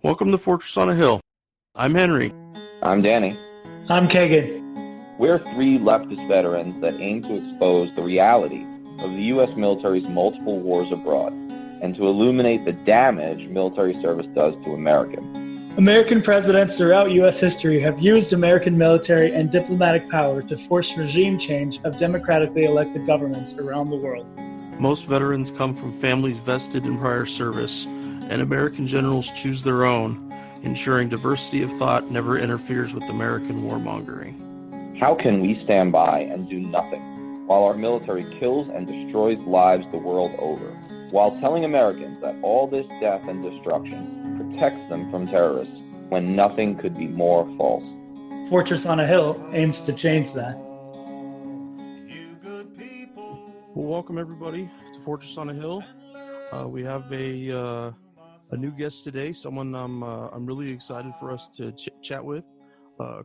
Welcome to Fortress on a Hill. I'm Henry. I'm Danny. I'm Kagan. We're three leftist veterans that aim to expose the reality of the U.S. military's multiple wars abroad and to illuminate the damage military service does to Americans. American presidents throughout U.S. history have used American military and diplomatic power to force regime change of democratically elected governments around the world. Most veterans come from families vested in prior service, and American generals choose their own, ensuring diversity of thought never interferes with American warmongering. How can we stand by and do nothing while our military kills and destroys lives the world over, while telling Americans that all this death and destruction protects them from terrorists when nothing could be more false? Fortress on a Hill aims to change that. Well, welcome everybody to Fortress on a Hill. We have a new guest today, someone I'm really excited for us to chat with.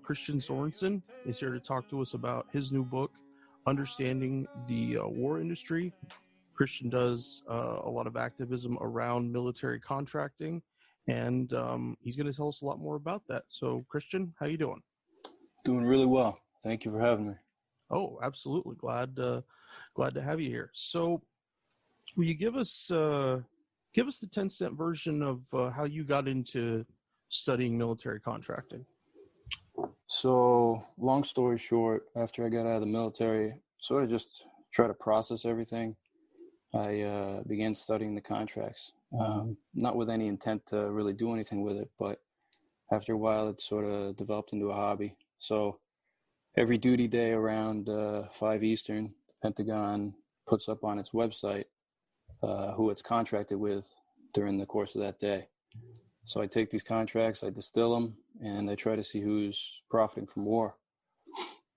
Christian Sorenson is here to talk to us about his new book, Understanding the War Industry. Christian does a lot of activism around military contracting, and he's going to tell us a lot more about that. So, Christian, how you doing? Doing really well. Thank you for having me. Oh, absolutely. Glad to have you here. So, will you give us the 10-cent version of how you got into studying military contracting? So, long story short, after I got out of the military, sort of just try to process everything. I began studying the contracts, not with any intent to really do anything with it, but after a while, it sort of developed into a hobby. So every duty day around 5 Eastern, the Pentagon puts up on its website who it's contracted with during the course of that day. So I take these contracts, I distill them, and I try to see who's profiting from war.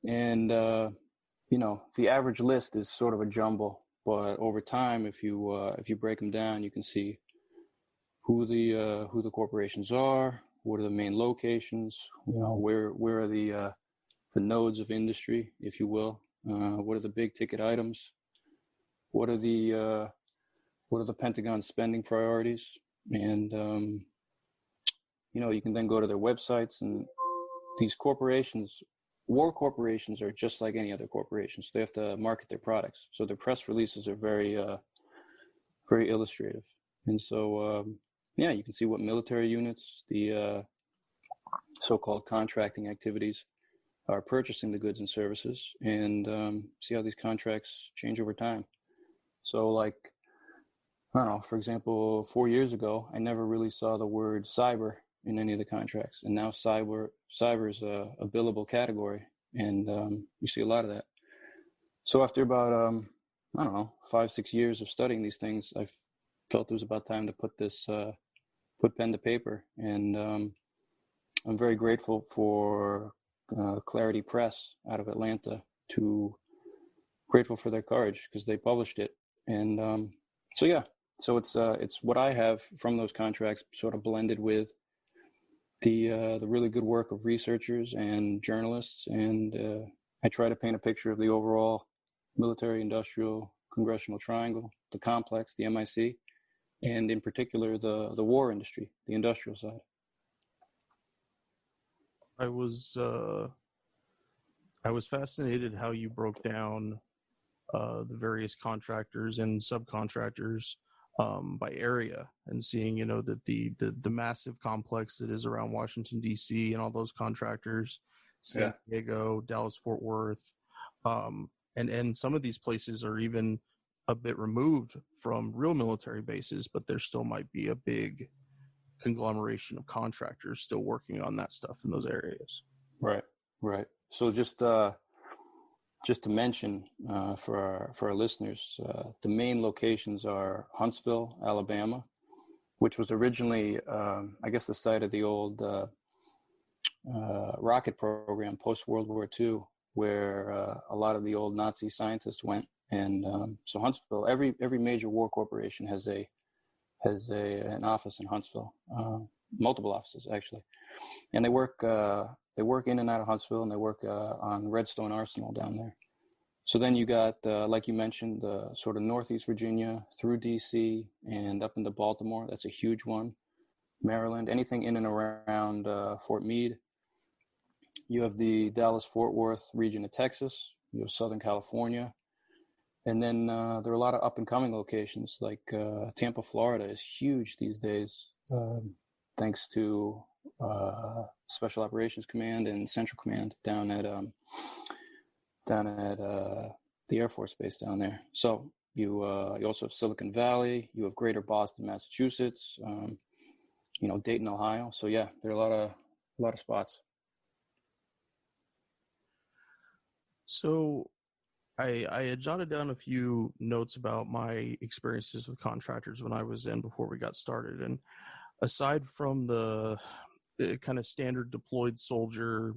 And, the average list is sort of a jumble. But over time, if you break them down, you can see who the corporations are, what are the main locations, where are the nodes of industry, if you will, what are the big ticket items, what are the Pentagon spending priorities, and you can then go to their websites, and these corporations. War corporations are just like any other corporation, so they have to market their products. So their press releases are very, very illustrative. And so, you can see what military units, the so-called contracting activities, are purchasing the goods and services, and see how these contracts change over time. So, I don't know, for example, 4 years ago, I never really saw the word cyber in any of the contracts, and now cyber is a billable category, and you see a lot of that. So after about 5-6 years of studying these things, I felt it was about time to put pen to paper, and I'm very grateful for Clarity Press out of Atlanta, grateful for their courage because they published it, and so it's what I have from those contracts sort of blended with the really good work of researchers and journalists, and I try to paint a picture of the overall military, industrial, congressional triangle, the complex, the MIC, and in particular the war industry, the industrial side. I was fascinated how you broke down the various contractors and subcontractors by area, and seeing that the massive complex that is around Washington D.C. and all those contractors, San Diego, Dallas, Fort Worth, and some of these places are even a bit removed from real military bases, but there still might be a big conglomeration of contractors still working on that stuff in those areas. Right. So just to mention for our listeners, the main locations are Huntsville, Alabama, which was originally, the site of the old rocket program post-World War II, where a lot of the old Nazi scientists went. And so Huntsville, every major war corporation has an office in Huntsville, multiple offices actually, and they work in and out of Huntsville, and they work on Redstone Arsenal down there. So then you got, like you mentioned, sort of Northeast Virginia through DC and up into Baltimore. That's a huge one. Maryland, anything in and around Fort Meade. You have the Dallas-Fort Worth region of Texas. You have Southern California. And then there are a lot of up-and-coming locations, like Tampa, Florida is huge these days, thanks to Special Operations Command and Central Command down at the Air Force Base down there. So you also have Silicon Valley. You have Greater Boston, Massachusetts. Dayton, Ohio. So yeah, there are a lot of spots. So I had jotted down a few notes about my experiences with contractors when I was in before we got started. And aside from the kind of standard deployed soldier,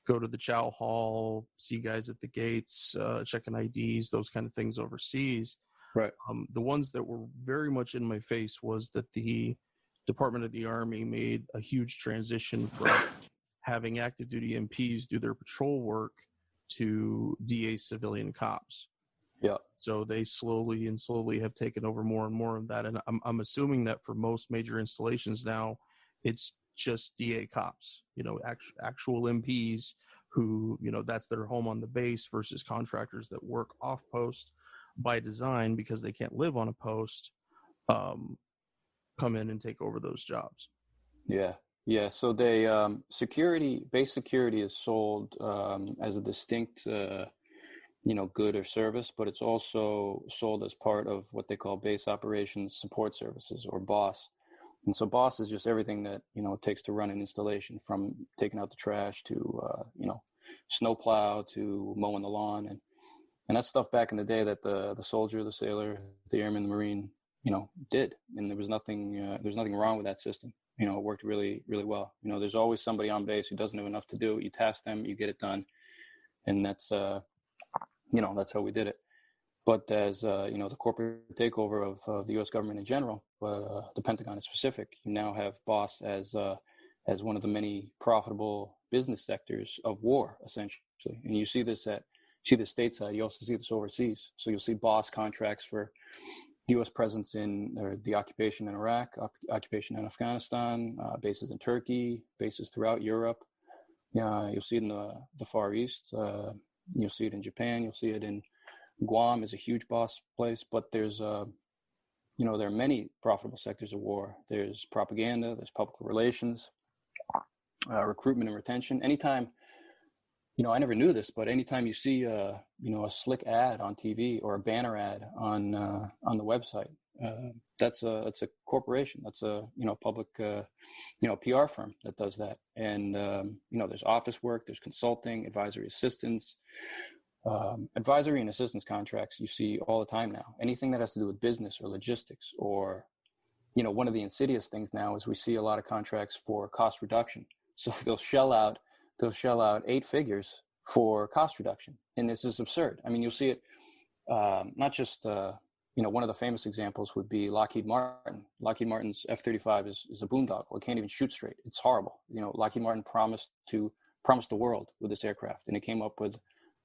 go to the chow hall, see guys at the gates, checking IDs, those kind of things overseas. Right. The ones that were very much in my face was that the Department of the Army made a huge transition from having active duty MPs do their patrol work to DA civilian cops. Yeah. So they slowly have taken over more and more of that. And I'm assuming that for most major installations now, it's just DA cops, actual MPs who, that's their home on the base versus contractors that work off post by design because they can't live on a post, come in and take over those jobs. Yeah. Yeah, so they base security is sold as a distinct, good or service, but it's also sold as part of what they call base operations support services, or BOSS. And so BOSS is just everything that it takes to run an installation, from taking out the trash to snow plow to mowing the lawn, and that's stuff back in the day that the soldier, the sailor, the airman, the Marine did, and there was nothing wrong with that system. It worked really, really well. There's always somebody on base who doesn't have enough to do. You task them, you get it done. And that's how we did it. But as, the corporate takeover of the U.S. government in general, the Pentagon in specific, you now have BOSS as one of the many profitable business sectors of war, essentially. And you see this stateside. You also see this overseas. So you'll see BOSS contracts for U.S. presence or the occupation in Iraq, occupation in Afghanistan, bases in Turkey, bases throughout Europe. You'll see it in the Far East. You'll see it in Japan. You'll see it in Guam is a huge BOSS place. But there's, there are many profitable sectors of war. There's propaganda. There's public relations, recruitment and retention. Anytime. I never knew this, but anytime you see a slick ad on TV or a banner ad on the website, that's a corporation. That's a public PR firm that does that. And there's office work, there's consulting, advisory assistance, advisory and assistance contracts you see all the time now. Anything that has to do with business or logistics, or one of the insidious things now is we see a lot of contracts for cost reduction. So they'll shell out 8 figures for cost reduction. And this is absurd. I mean, you'll see it, not just, one of the famous examples would be Lockheed Martin. Lockheed Martin's F-35 is a boondoggle. It can't even shoot straight. It's horrible. Lockheed Martin promised the world with this aircraft, and it came up with,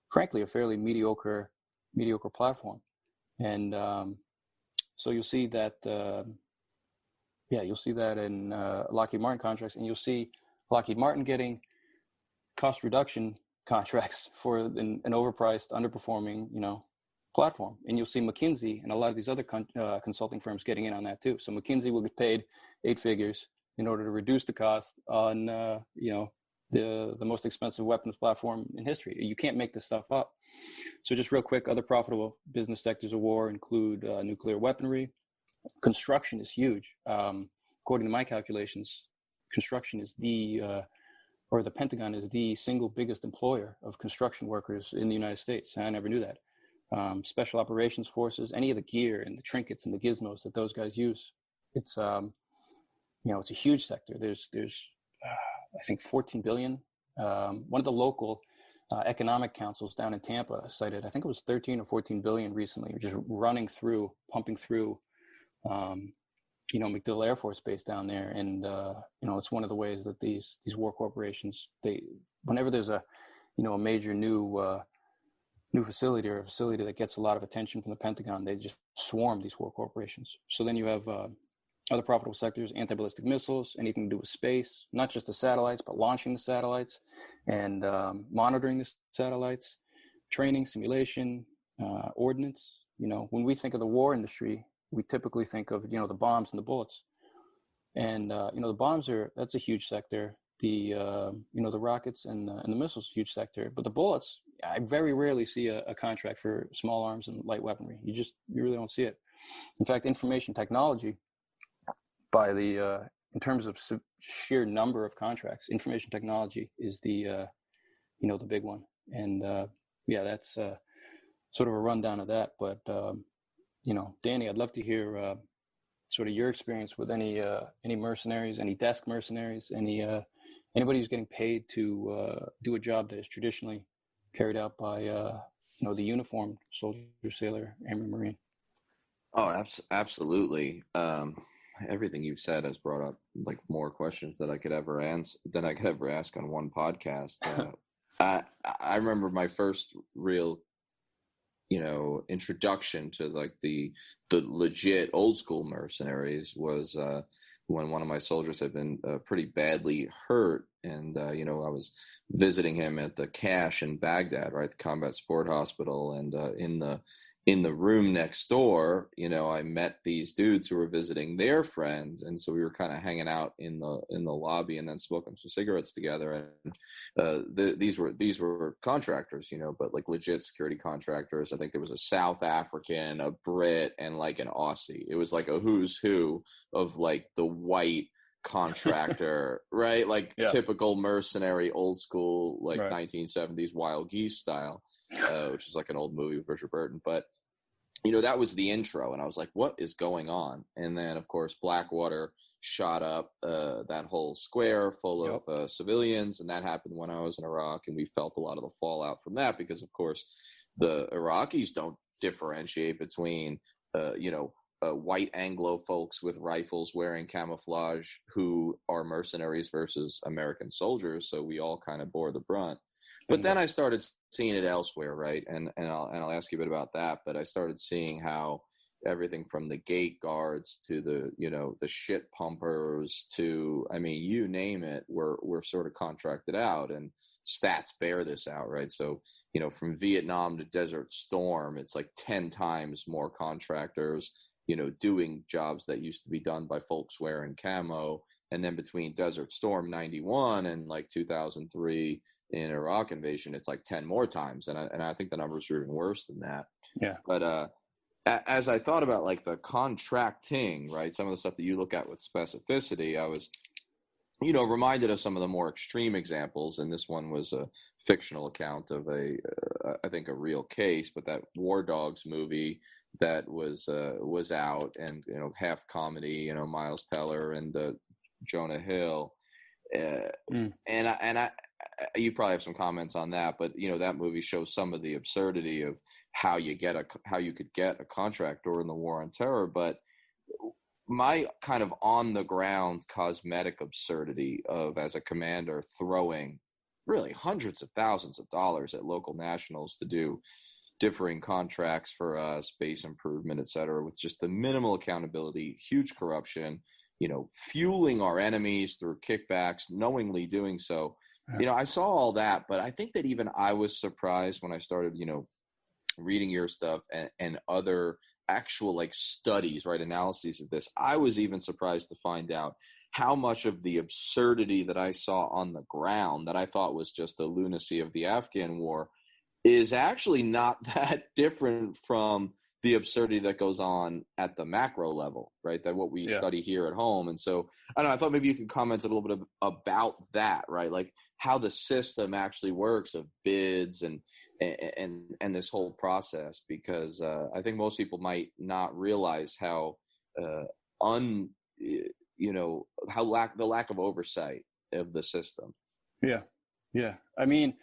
frankly, a fairly mediocre platform. And so you'll see that, you'll see that in Lockheed Martin contracts, and you'll see Lockheed Martin getting cost reduction contracts for an overpriced, underperforming, platform. And you'll see McKinsey and a lot of these other consulting firms getting in on that too. So McKinsey will get paid 8 figures in order to reduce the cost on, the most expensive weapons platform in history. You can't make this stuff up. So just real quick, other profitable business sectors of war include nuclear weaponry. Construction is huge. According to my calculations, construction is the Pentagon is the single biggest employer of construction workers in the United States. And I never knew that. Special operations forces, any of the gear and the trinkets and the gizmos that those guys use, it's it's a huge sector. There's I think 14 billion. One of the local economic councils down in Tampa cited, I think it was 13 or 14 billion recently, just pumping through MacDill Air Force Base down there. And it's one of the ways that these war corporations, whenever there's a major new facility, or a facility that gets a lot of attention from the Pentagon, they just swarm these war corporations. So then you have Other profitable sectors: anti-ballistic missiles, anything to do with space, not just the satellites, but launching the satellites and monitoring the satellites, training, simulation, ordnance. When we think of the war industry, we typically think of, the bombs and the bullets. And, the bombs that's a huge sector. The, the rockets and the missiles, a huge sector. But the bullets, I very rarely see a contract for small arms and light weaponry. You really don't see it. In fact, information technology, in terms of sheer number of contracts, information technology is the big one. And, that's sort of a rundown of that. But, Danny, I'd love to hear sort of your experience with any mercenaries, any desk mercenaries, anybody who's getting paid to do a job that is traditionally carried out by the uniformed soldier, sailor, airman, marine. Oh, absolutely. Everything you've said has brought up like more questions that I could ever ask on one podcast. I remember my first real introduction to like the legit old school mercenaries was when one of my soldiers had been pretty badly hurt, and I was visiting him at the Cache in Baghdad, right, the combat support hospital, and in the room next door, I met these dudes who were visiting their friends, and so we were kind of hanging out in the lobby and then smoking some cigarettes together. And these were contractors, but like legit security contractors. I think there was a South African, a Brit, and like an Aussie. It was like a who's who of like the white contractor, right? Like typical mercenary, old school, like 1970s Wild Geese style, which is like an old movie with Richard Burton. But that was the intro, and I was like, what is going on? And then of course Blackwater shot up that whole square full of civilians, and that happened when I was in Iraq, and we felt a lot of the fallout from that, because of course the Iraqis don't differentiate between white Anglo folks with rifles wearing camouflage who are mercenaries versus American soldiers. So we all kind of bore the brunt. But then I started seeing it elsewhere, right? And I'll ask you a bit about that. But I started seeing how everything from the gate guards to the shit pumpers to, I mean, you name it, we're sort of contracted out, and stats bear this out, right? So, from Vietnam to Desert Storm, it's like 10 times more contractors, doing jobs that used to be done by folks wearing camo. And then between Desert Storm 91 and like 2003 in Iraq invasion, it's like 10 more times. And I think the numbers are even worse than that. Yeah. But as I thought about like the contracting, right, some of the stuff that you look at with specificity, I was, reminded of some of the more extreme examples. And this one was a fictional account of I think a real case, but that War Dogs movie that was out, and, half comedy, Miles Teller and Jonah Hill. And I you probably have some comments on that, but that movie shows some of the absurdity of how you could get a contract during the War on Terror. But my kind of on the ground cosmetic absurdity of, as a commander, throwing really hundreds of thousands of dollars at local nationals to do differing contracts for us, base improvement, et cetera, with just the minimal accountability, huge corruption, fueling our enemies through kickbacks, knowingly doing so. I saw all that, but I think that even I was surprised when I started, reading your stuff and other actual like studies, right, analyses of this. I was even surprised to find out how much of the absurdity that I saw on the ground, that I thought was just the lunacy of the Afghan war, is actually not that different from the absurdity that goes on at the macro level, right? That what we study here at home. And so, I don't know, I thought maybe you could comment a little bit about that, right? Like how the system actually works of bids and this whole process, because I think most people might not realize how the lack of oversight of the system. Yeah. I mean,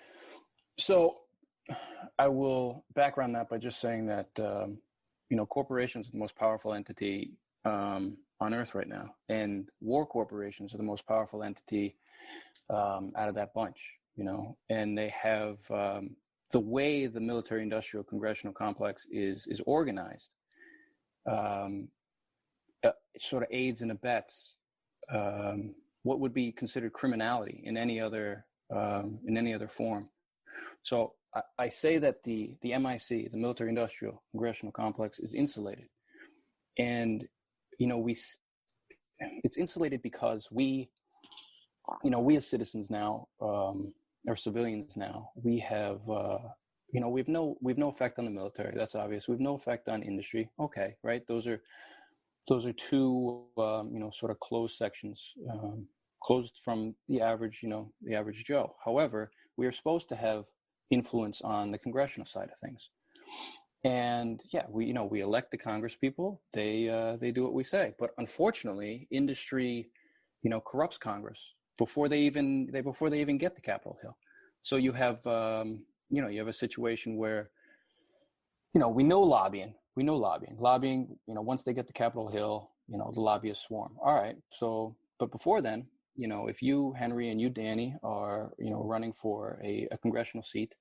so I will background that by just saying that, corporations are the most powerful entity on earth right now, and war corporations are the most powerful entity out of that bunch, and they have the way the military industrial congressional complex is organized. sort of aids and abets what would be considered criminality in any other form. So I say that the MIC, the military industrial congressional complex, is insulated, and it's insulated because we as citizens now, or civilians now, we have we've no effect on the military. That's obvious. We've no effect on industry. Okay, right? Those are two sort of closed sections, closed from the average Joe. However, we are supposed to have influence on the congressional side of things. And yeah, we elect the Congress people. They do what we say. But unfortunately, industry, corrupts Congress before they even get to Capitol Hill. So you have you have a situation where we know lobbying. Lobbying, once they get to Capitol Hill, the lobbyists swarm. All right. So, but before then, if you, Henry, and you, Danny, are, running for a congressional seat,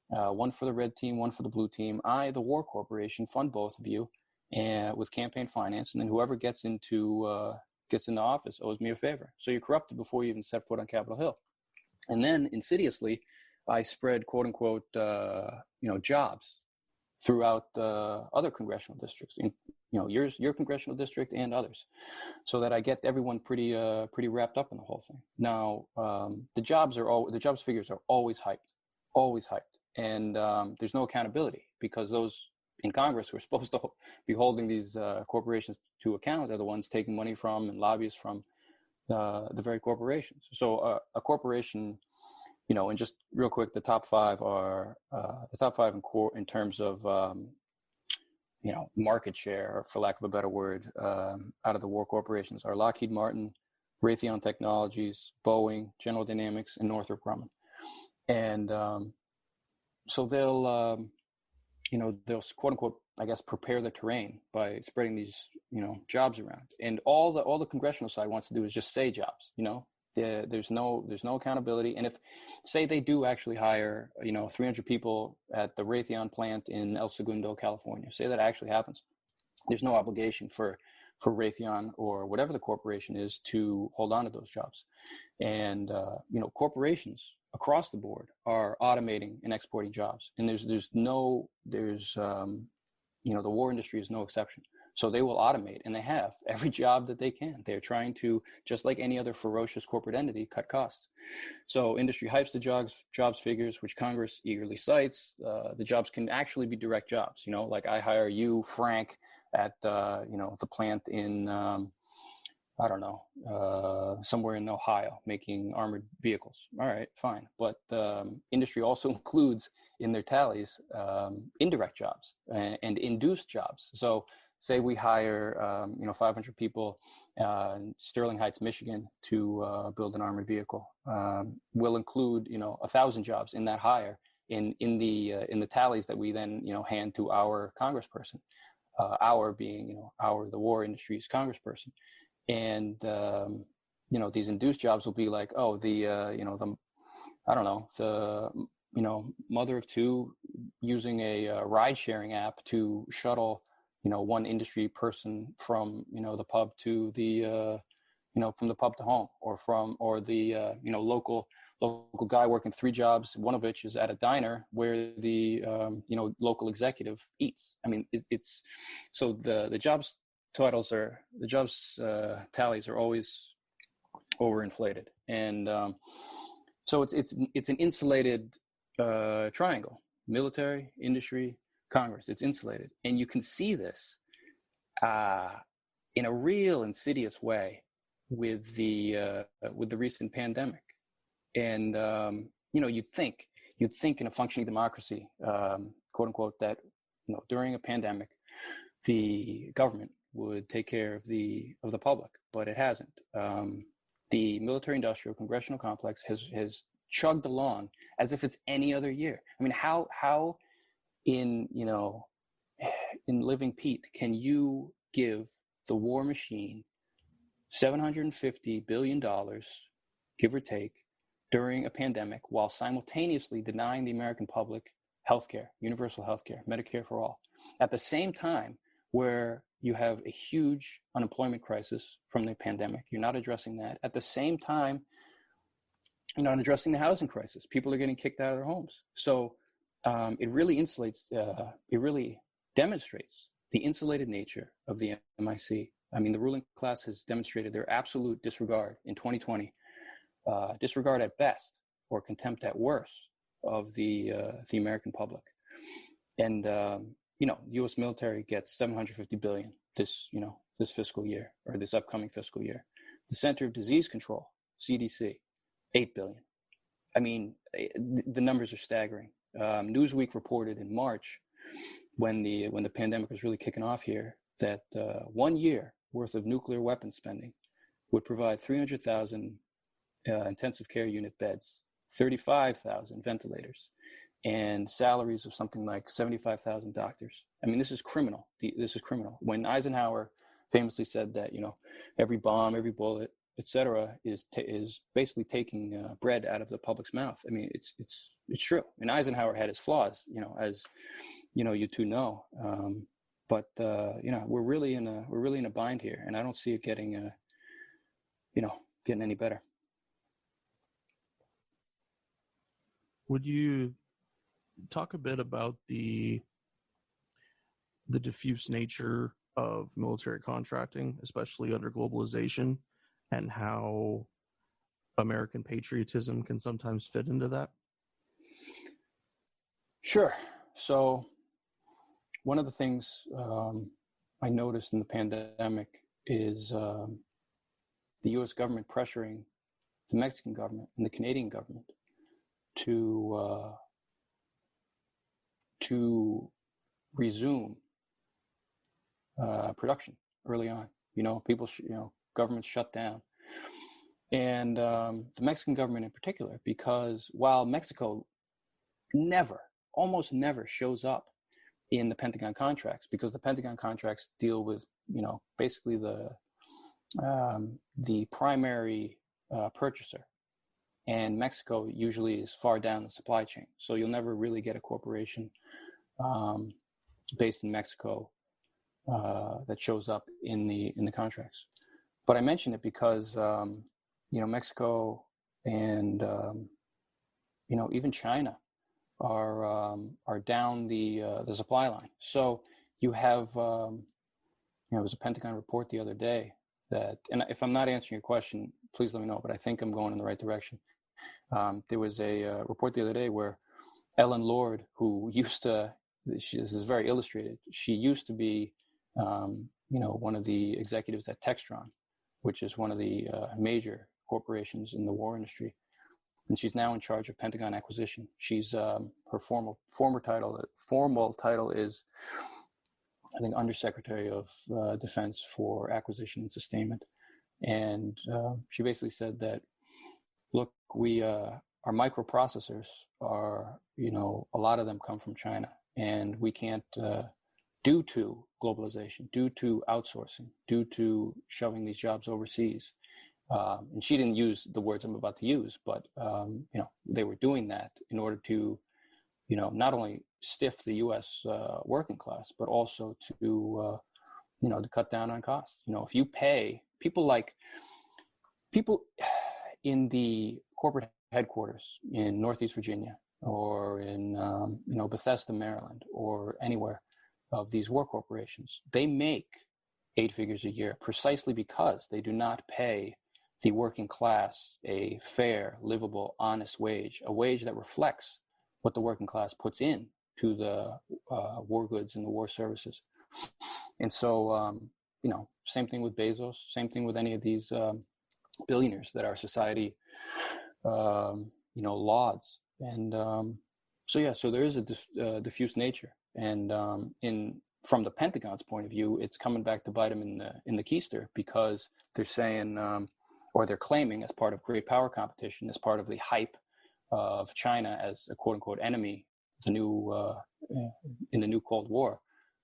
one for the red team, one for the blue team, I, the War Corporation, fund both of you and with campaign finance. And then whoever gets into office owes me a favor. So you're corrupted before you even set foot on Capitol Hill. And then insidiously, I spread, quote unquote, jobs throughout other congressional districts, your congressional district and others, so that I get everyone pretty wrapped up in the whole thing. Now, the jobs figures are always hyped, and there's no accountability, because those in Congress who are supposed to be holding these corporations to account are the ones taking money from and lobbyists from the very corporations. So a corporation, and just real quick, the top five are in terms of market share, for lack of a better word, out of the war corporations are Lockheed Martin, Raytheon Technologies, Boeing, General Dynamics, and Northrop Grumman. And so they'll quote unquote, I guess, prepare the terrain by spreading these jobs around. And all the congressional side wants to do is just say jobs. There's no accountability. And if, say, they do actually hire 300 people at the Raytheon plant in El Segundo, California, say that actually happens, there's no obligation for Raytheon or whatever the corporation is to hold on to those jobs. And corporations across the board are automating and exporting jobs, and the war industry is no exception. So they will automate, and they have every job that they can. They're trying to, just like any other ferocious corporate entity, cut costs. So industry hypes the jobs figures, which Congress eagerly cites. The jobs can actually be direct jobs. Like I hire you, Frank, at the plant in somewhere in Ohio, making armored vehicles. All right, fine. But industry also includes in their tallies indirect jobs and induced jobs. So say we hire 500 people in Sterling Heights, Michigan, to build an armored vehicle. We'll include 1,000 jobs in that hire in the tallies that we then hand to our congressperson. Our being the war industry's congressperson. And these induced jobs will be like, the mother of two using a ride sharing app to shuttle one industry person from the pub to the from the pub to home, or the local guy working 3 jobs, one of which is at a diner where the local executive eats. I mean, it's so the jobs tallies are always overinflated, and so it's an insulated triangle: military, industry, Congress. It's insulated, and you can see this in a real insidious way with the recent pandemic. And you'd think in a functioning democracy, quote unquote, that during a pandemic, the government would take care of the public, but it hasn't. The military-industrial congressional complex has chugged along as if it's any other year. I mean, how in living Pete can you give the war machine $750 billion, give or take, during a pandemic, while simultaneously denying the American public healthcare, universal healthcare, Medicare for all, at the same time where you have a huge unemployment crisis from the pandemic. You're not addressing that. At the same time, you're not addressing the housing crisis. People are getting kicked out of their homes. So it really it really demonstrates the insulated nature of the MIC. I mean, the ruling class has demonstrated their absolute disregard in 2020, disregard at best or contempt at worst of the American public. And the U.S. military gets $750 billion this fiscal year, or this upcoming fiscal year. The Center of Disease Control, CDC, $8 billion. I mean, the numbers are staggering. Newsweek reported in March, when the pandemic was really kicking off here, that 1 year worth of nuclear weapons spending would provide 300,000 intensive care unit beds, 35,000 ventilators, and salaries of something like 75,000 doctors. I mean, this is criminal. This is criminal. When Eisenhower famously said that, every bomb, every bullet, etc., is basically taking bread out of the public's mouth. I mean, it's true. And Eisenhower had his flaws, as you two know. But we're really in a bind here, and I don't see it getting any better. Would you talk a bit about the diffuse nature of military contracting, especially under globalization, and how American patriotism can sometimes fit into that? Sure. So one of the things I noticed in the pandemic is the U.S. government pressuring the Mexican government and the Canadian government to resume production early on. Governments shut down. And the Mexican government in particular, because while Mexico almost never shows up in the Pentagon contracts, because the Pentagon contracts deal with, basically the primary purchaser. And Mexico usually is far down the supply chain. So you'll never really get a corporation based in Mexico that shows up in the contracts. But I mention it because Mexico and even China are down the supply line. So you have there was a Pentagon report the other day that, and if I'm not answering your question, please let me know. But I think I'm going in the right direction. There was a report the other day where Ellen Lord, who used to, this is very illustrated. She used to be one of the executives at Textron, which is one of the major corporations in the war industry. And she's now in charge of Pentagon acquisition. She's her formal title is, I think, Undersecretary of Defense for Acquisition and Sustainment. And she basically said that, look, our microprocessors are, a lot of them come from China, and we can't, due to globalization, due to outsourcing, due to shoving these jobs overseas. And she didn't use the words I'm about to use, but, they were doing that in order to, not only stiff the U.S. Working class, but also to cut down on costs. If you pay people in the corporate headquarters in Northeast Virginia or in, Bethesda, Maryland, or anywhere of these war corporations, they make 8 figures a year precisely because they do not pay the working class a fair, livable, honest wage, a wage that reflects what the working class puts in to the war goods and the war services. And so, same thing with Bezos, same thing with any of these billionaires that our society, lauds. And so there is a diffuse nature. And from the Pentagon's point of view, it's coming back to bite them in the keister, because they're saying, or they're claiming, as part of great power competition, as part of the hype of China as a quote unquote enemy, in the new Cold War,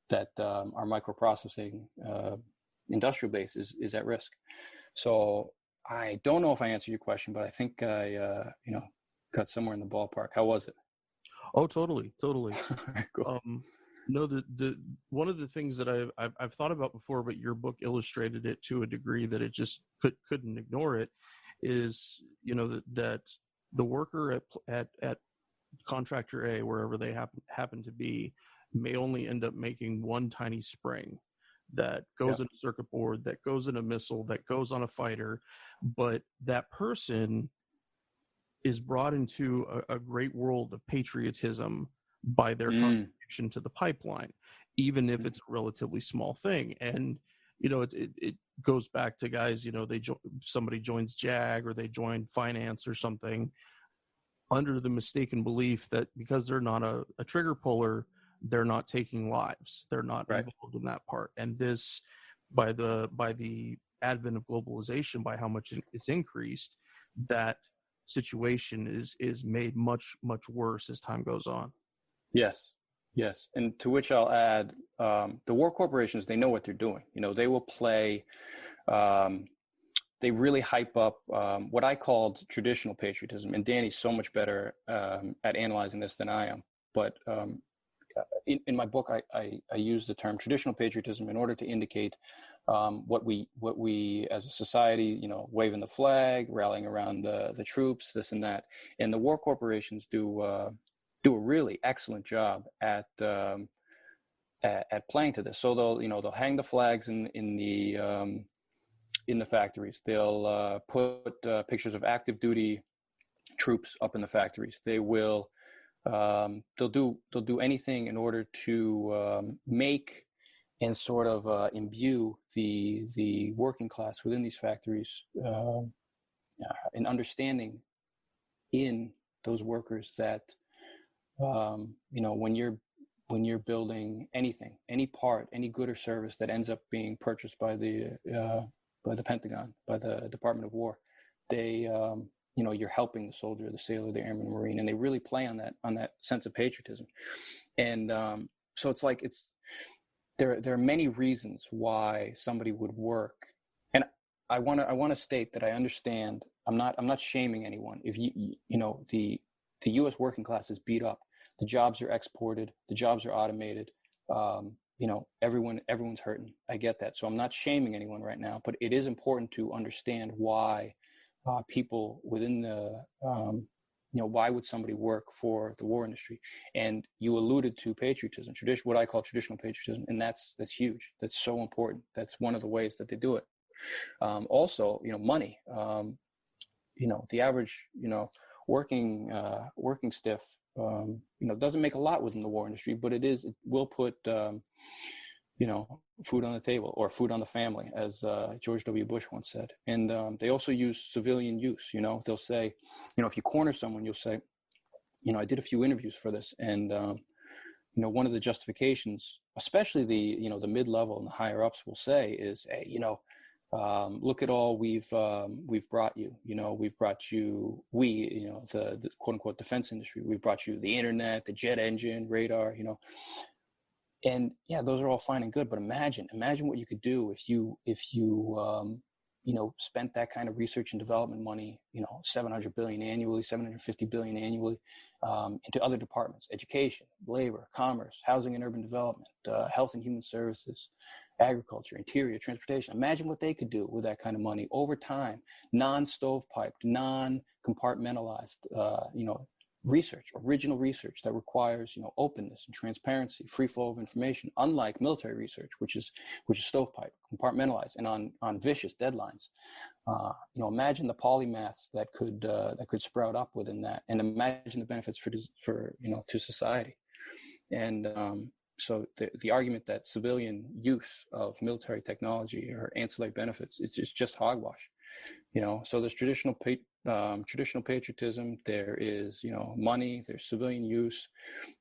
that our microprocessing industrial base is at risk. So I don't know if I answered your question, but I think I got somewhere in the ballpark. How was it? Oh, totally. Cool. No, the one of the things that I've thought about before, but your book illustrated it to a degree that it just couldn't ignore it, is that the worker at contractor A, wherever they happen to be, may only end up making one tiny spring that goes in a circuit board, that goes in a missile, that goes on a fighter, but that person is brought into a great world of patriotism by their contribution to the pipeline, even if it's a relatively small thing. And it goes back to guys, somebody joins JAG or they join finance or something under the mistaken belief that because they're not a trigger puller, they're not taking lives, they're not involved in that part. And this, by the advent of globalization, by how much it's increased, that situation is made much worse as time goes on. Yes, and to which I'll add, the war corporations, they know what they're doing. They will play, they really hype up what I called traditional patriotism, and Danny's so much better at analyzing this than I am. But in my book, I use the term traditional patriotism in order to indicate what we as a society, waving the flag, rallying around the troops, this and that. And the war corporations do a really excellent job at playing to this. So they'll hang the flags in the factories. They'll put pictures of active duty troops up in the factories. They will. They'll do anything in order to make and sort of imbue the working class within these factories, an understanding in those workers that when you're building anything, any part, any good or service that ends up being purchased by the Pentagon, by the Department of War, they you're helping the soldier, the sailor, the airman, the marine, and they really play on that sense of patriotism. And so it's like there are many reasons why somebody would work. And I want to state that I understand. I'm not shaming anyone. If the U.S. working class is beat up, the jobs are exported, the jobs are automated. Everyone's hurting. I get that. So I'm not shaming anyone right now, but it is important to understand why people within the, why would somebody work for the war industry? And you alluded to patriotism, what I call traditional patriotism, and that's huge. That's so important. That's one of the ways that they do it. Also, money. The average, working stiff, doesn't make a lot within the war industry, but it will put, food on the table or food on the family, as George W. Bush once said. And they also use civilian use. They'll say, if you corner someone, you'll say, I did a few interviews for this, and one of the justifications, especially the mid-level and the higher ups, will say is, hey, look at all we've brought you. We've brought you the quote unquote defense industry. We've brought you the internet, the jet engine, radar. And yeah, those are all fine and good, but imagine what you could do if you spent that kind of research and development money, $700 billion annually, $750 billion annually, into other departments: education, labor, commerce, housing and urban development, health and human services, agriculture, interior, transportation. Imagine what they could do with that kind of money over time, non-stovepiped, non-compartmentalized, original research that requires, openness and transparency, free flow of information, unlike military research, which is stovepipe, compartmentalized, and on vicious deadlines. Imagine the polymaths that could sprout up within that, and imagine the benefits for to society. And so the argument that civilian use of military technology or ancillary benefits, it's just hogwash. So there's traditional patriotism, there is, money, there's civilian use.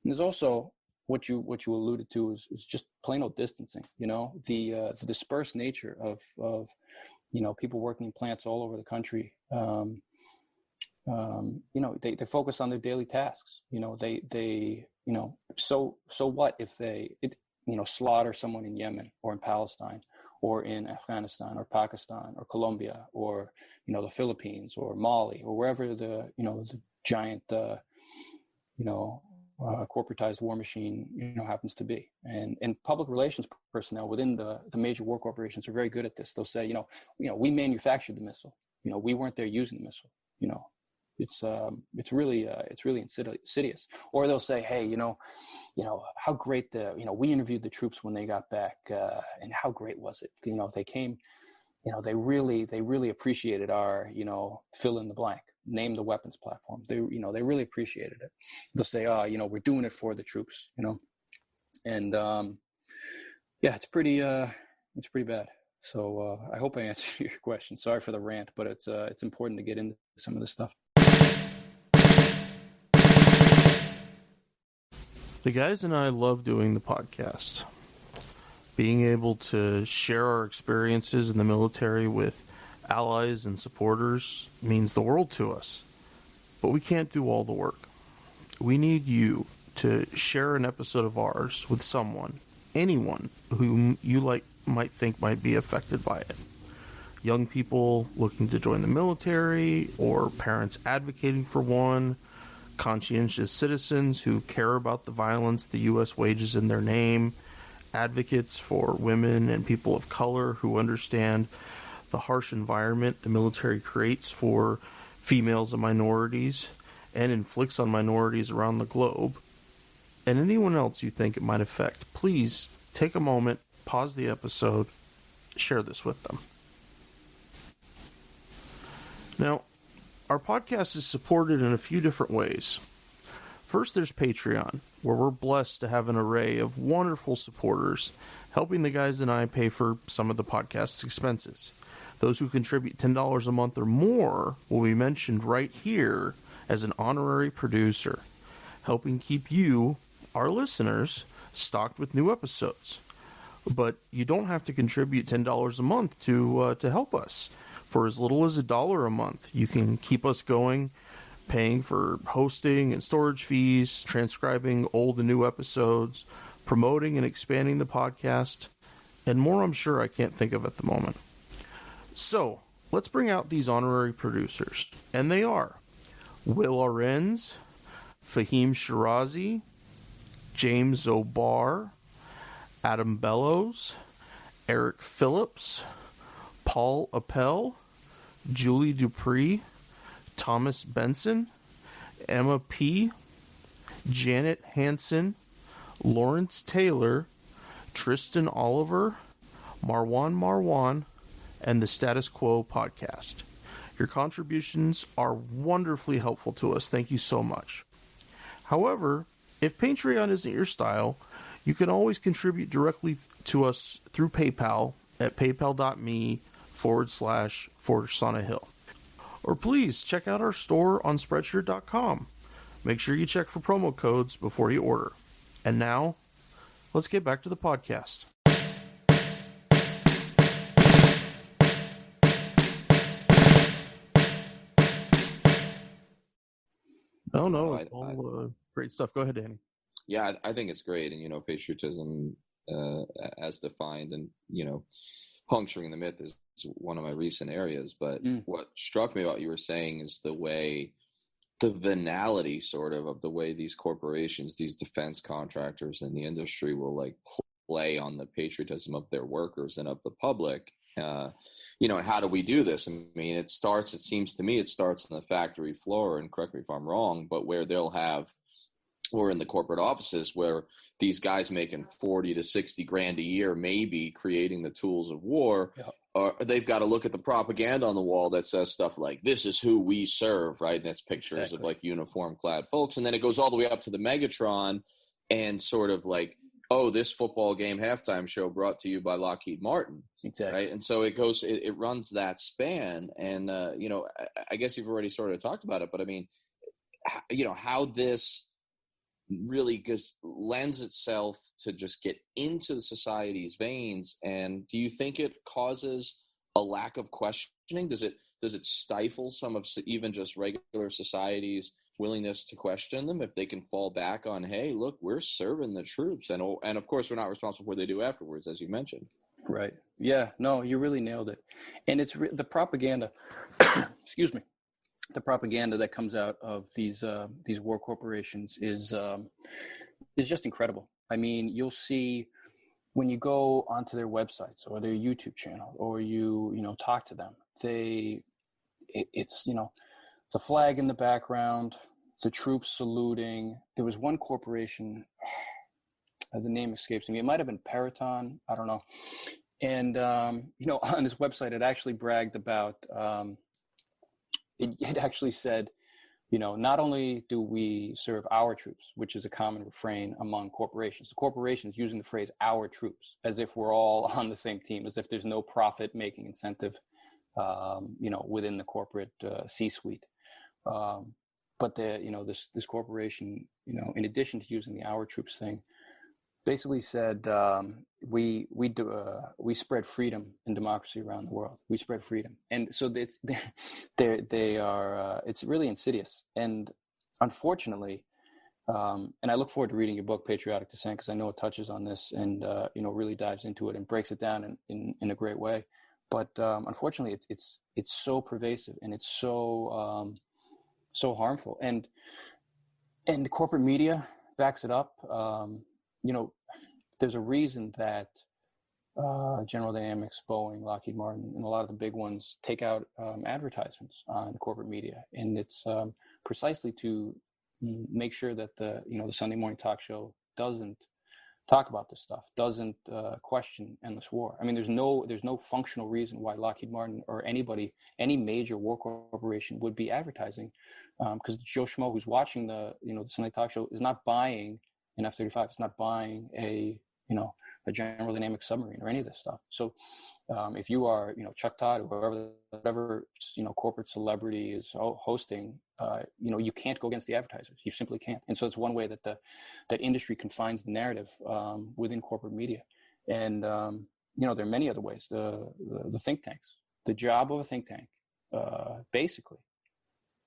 And there's also what you alluded to is just plain old distancing, the dispersed nature of people working in plants all over the country. They focus on their daily tasks. So what if they slaughter someone in Yemen or in Palestine or in Afghanistan or Pakistan or Colombia or, the Philippines or Mali or wherever the giant, corporatized war machine, happens to be. And public relations personnel within the major war corporations are very good at this. They'll say, we manufactured the missile. We weren't there using the missile. It's really insidious. Or they'll say, hey, how great we interviewed the troops when they got back, and how great was it? They came, they really appreciated our, fill in the blank, name the weapons platform. They really appreciated it. They'll say, we're doing it for the troops, and it's pretty bad. So I hope I answered your question. Sorry for the rant, but it's important to get into some of this stuff. The guys and I love doing the podcast. Being able to share our experiences in the military with allies and supporters means the world to us. But we can't do all the work. We need you to share an episode of ours with someone, anyone whom you might think might be affected by it. Young people looking to join the military, or parents advocating for one, conscientious citizens who care about the violence the U.S. wages in their name, advocates for women and people of color who understand the harsh environment the military creates for females and minorities and inflicts on minorities around the globe, and anyone else you think it might affect. Please take a moment, pause the episode, share this with them. Now, our podcast is supported in a few different ways. First, there's Patreon, where we're blessed to have an array of wonderful supporters helping the guys and I pay for some of the podcast's expenses. Those who contribute $10 a month or more will be mentioned right here as an honorary producer, helping keep you, our listeners, stocked with new episodes. But you don't have to contribute $10 a month to help us. For as little as $1 a month, you can keep us going, paying for hosting and storage fees, transcribing old and new episodes, promoting and expanding the podcast, and more I'm sure I can't think of at the moment. So, let's bring out these honorary producers. And they are Will Arenz, Fahim Shirazi, James O'Barr, Adam Bellows, Eric Phillips, Paul Appel, Julie Dupree, Thomas Benson, Emma P., Janet Hansen, Lawrence Taylor, Tristan Oliver, Marwan, and the Status Quo podcast. Your contributions are wonderfully helpful to us. Thank you so much. However, if Patreon isn't your style, you can always contribute directly to us through PayPal at paypal.me/ForSaunaHill. Or please check out our store on Spreadshirt.com. Make sure you check for promo codes before you order. And now, let's get back to the podcast. All great stuff. Go ahead, Danny. Yeah, I think it's great. And, patriotism as defined and, puncturing the myth is one of my recent areas. But what struck me about what you were saying is the venality sort of the way these corporations, these defense contractors in the industry will play on the patriotism of their workers and of the public. And how do we do this? I mean, it seems to me it starts on the factory floor, and correct me if I'm wrong, but where they'll have, or in the corporate offices where these guys making 40 to 60 grand a year, maybe creating the tools of war, they've got to look at the propaganda on the wall that says stuff like, this is who we serve, right? And it's pictures of uniform clad folks. And then it goes all the way up to the Megatron and sort of this football game halftime show brought to you by Lockheed Martin. Exactly. Right. And so it runs that span. And, I guess you've already sort of talked about it, but I mean, how this really just lends itself to just get into the society's veins. And do you think it causes a lack of questioning? Does it stifle some of even just regular society's willingness to question them if they can fall back on, hey, look, we're serving the troops, and of course we're not responsible for what they do afterwards, as you mentioned. Right. Yeah. No, you really nailed it. And it's the propaganda. Excuse me. the propaganda that comes out of these war corporations is just incredible. I mean, you'll see when you go onto their websites or their YouTube channel, or you talk to them, it's the flag in the background, the troops saluting. There was one corporation, the name escapes me. It might have been Peraton. I don't know. And, on his website, it actually bragged about, it actually said, not only do we serve our troops, which is a common refrain among corporations, the corporations using the phrase our troops as if we're all on the same team, as if there's no profit-making incentive, within the corporate C-suite. But this corporation, in addition to using the our troops thing, basically said we spread freedom and democracy around the world. We spread freedom, and so it's it's really insidious. And unfortunately, and I look forward to reading your book, Patriotic Dissent, because I know it touches on this and really dives into it and breaks it down in a great way. But unfortunately, it's so pervasive and it's so harmful, and the corporate media backs it up. There's a reason that General Dynamics, Boeing, Lockheed Martin, and a lot of the big ones take out advertisements on corporate media, and it's precisely to make sure that the Sunday morning talk show doesn't talk about this stuff, doesn't question endless war. I mean, there's no functional reason why Lockheed Martin or any major war corporation would be advertising, because Joe Schmo who's watching the Sunday talk show is not buying an F-35. It's not buying a a General Dynamics submarine or any of this stuff. So if you are Chuck Todd or whatever corporate celebrity is hosting, you can't go against the advertisers. You simply can't. And so it's one way that that industry confines the narrative within corporate media. And there are many other ways. The think tanks. The job of a think tank, basically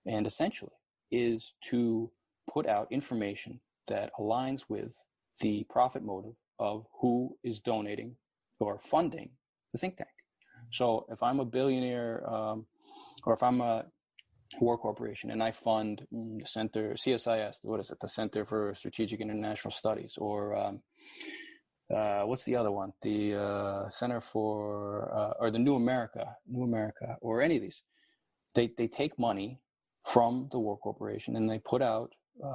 and essentially, is to put out information that aligns with the profit motive of who is donating or funding the think tank. So if I'm a billionaire, or if I'm a war corporation and I fund the center, CSIS, what is it? The Center for Strategic and International Studies, or what's the other one? The Center for, or the New America, or any of these. They take money from the war corporation and they put out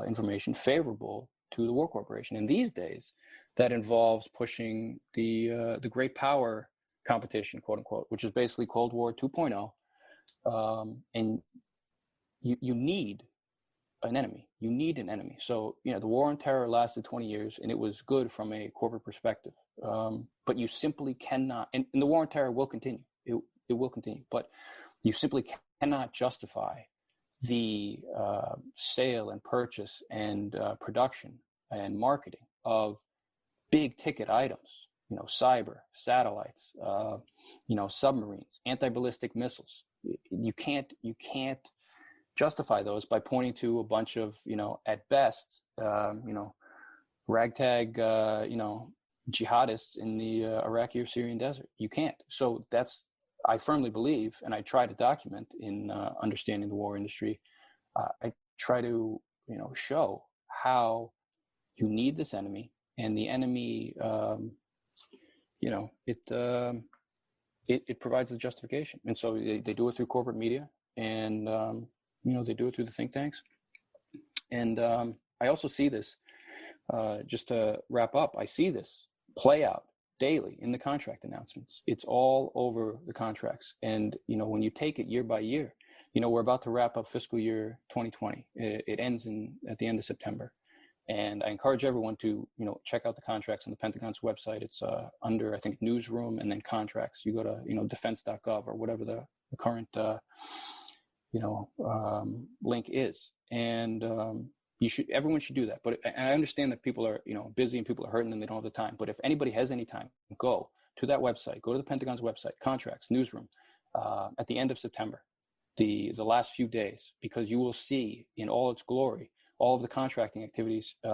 information favorable to the war corporation. And these days, that involves pushing the great power competition, quote unquote, which is basically Cold War 2.0. And you need an enemy. You need an enemy. So, the war on terror lasted 20 years and it was good from a corporate perspective. But you simply cannot, and the war on terror will continue. It will continue, but you simply cannot justify the sale and purchase and production and marketing of big ticket items, cyber, satellites, submarines, anti-ballistic missiles. You can't justify those by pointing to a bunch of, at best, ragtag, jihadists in the Iraqi or Syrian desert. You can't. So I firmly believe, and I try to document in Understanding the War Industry, I try to, show how you need this enemy, and the enemy, it provides the justification. And so they do it through corporate media, and, they do it through the think tanks. And I also see this, just to wrap up, I see this play out daily in the contract announcements. It's all over the contracts. And, when you take it year by year, we're about to wrap up fiscal year 2020. It ends at the end of September. And I encourage everyone to, check out the contracts on the Pentagon's website. It's under, I think, newsroom and then contracts. You go to, defense.gov or whatever the current, link is. And everyone should do that. But I understand that people are, busy and people are hurting and they don't have the time. But if anybody has any time, go to that website, go to the Pentagon's website, contracts, newsroom, at the end of September, the last few days, because you will see in all its glory, all of the contracting activities. They